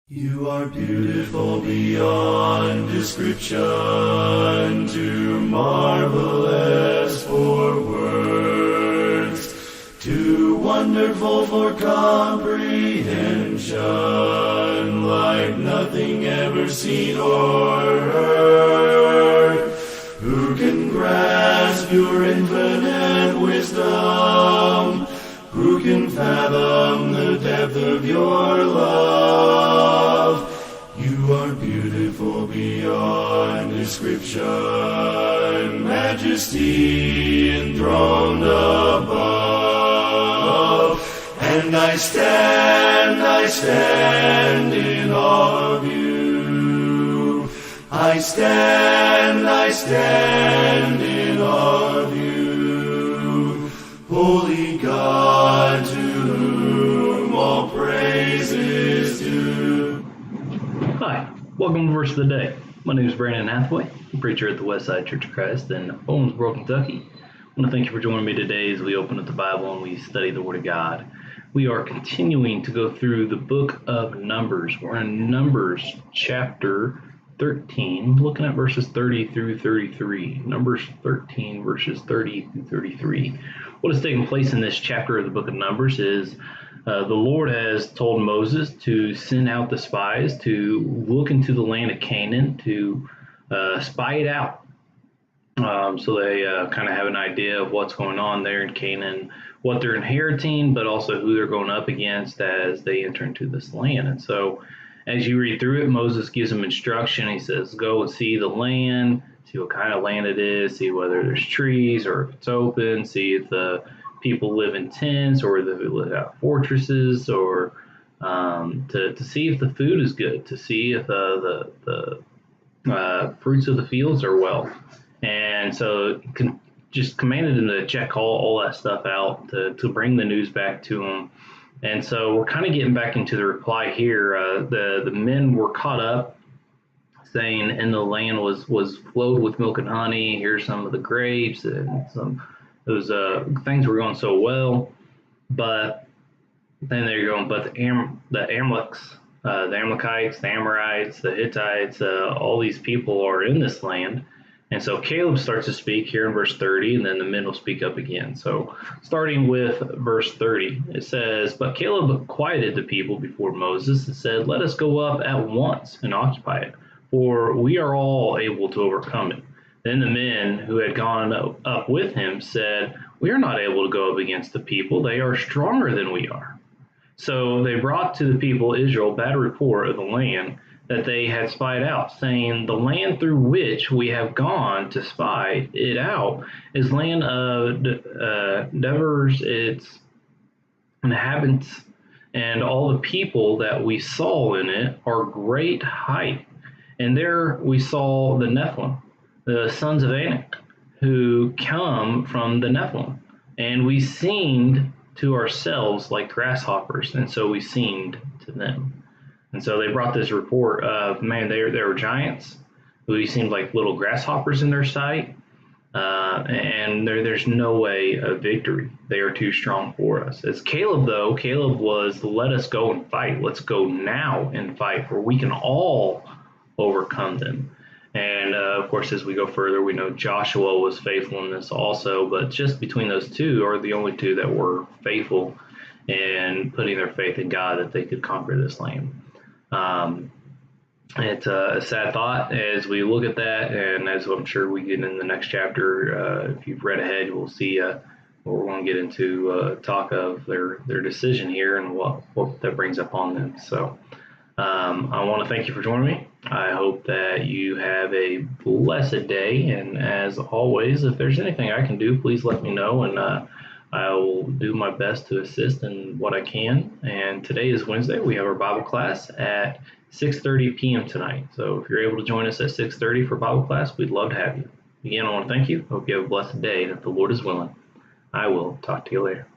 You are beautiful beyond description, too marvelous for words, too wonderful for comprehension, like nothing ever seen or heard. Who can grasp your infinite wisdom? Who can fathom the depth of your love? You are beautiful beyond description, majesty enthroned above. And I stand in awe of you. I stand in awe of you. Holy God, to whom all praise is due. Hi, welcome to Verse of the Day. My name is Brandon Hathaway, a preacher at the Westside Church of Christ in Owensboro, Kentucky. I want to thank you for joining me today as we open up the Bible and we study the Word of God. We are continuing to go through the book of Numbers. We're in Numbers chapter 13, looking at verses 30 through 33. Numbers 13, verses 30 through 33. What has taken place in this chapter of the book of Numbers is the Lord has told Moses to send out the spies to look into the land of Canaan, to spy it out. So they kind of have an idea of what's going on there in Canaan, what they're inheriting, but also who they're going up against as they enter into this land. And so as you read through it, Moses gives them instruction. He says, go and see the land, see what kind of land it is, see whether there's trees or if it's open, see if the people live in tents or if they live out fortresses, or to see if the food is good, to see if the fruits of the fields are well. And so just commanded them to check all that stuff out, to bring the news back to them. And so we're kind of getting back into the reply here. The men were caught up, saying, and the land was flowed with milk and honey. Here's some of the grapes, and some those things were going so well. But then they're going, but the Amalekites, the Amorites, the Hittites, all these people are in this land. And so Caleb starts to speak here in verse 30, and then the men will speak up again. So starting with verse 30, it says, but Caleb quieted the people before Moses and said, let us go up at once and occupy it, for we are all able to overcome it. Then the men who had gone up with him said, we are not able to go up against the people. They are stronger than we are. So they brought to the people Israel bad report of the land that they had spied out, saying, the land through which we have gone to spy it out is land of Devers, its inhabitants, and all the people that we saw in it are great height. And there we saw the Nephilim, the sons of Anak, who come from the Nephilim. And we seemed to ourselves like grasshoppers, and so we seemed to them. And so they brought this report of, man, they were giants who seemed like little grasshoppers in their sight. And there's no way of victory. They are too strong for us. As Caleb was, let us go and fight. Let's go now and fight, for we can all overcome them. And of course, as we go further, we know Joshua was faithful in this also, but just between those two are the only two that were faithful and putting their faith in God that they could conquer this land. It's a sad thought as we look at that, and as I'm sure we get in the next chapter, if you've read ahead, we'll see we're going to get into talk of their decision here and what that brings upon them. So I want to thank you for joining me. I hope that you have a blessed day, and as always, if there's anything I can do, please let me know, and I will do my best to assist in what I can. And today is Wednesday. We have our Bible class at 6:30 p.m. tonight. So if you're able to join us at 6:30 for Bible class, we'd love to have you. Again, I want to thank you. Hope you have a blessed day. And if the Lord is willing, I will talk to you later.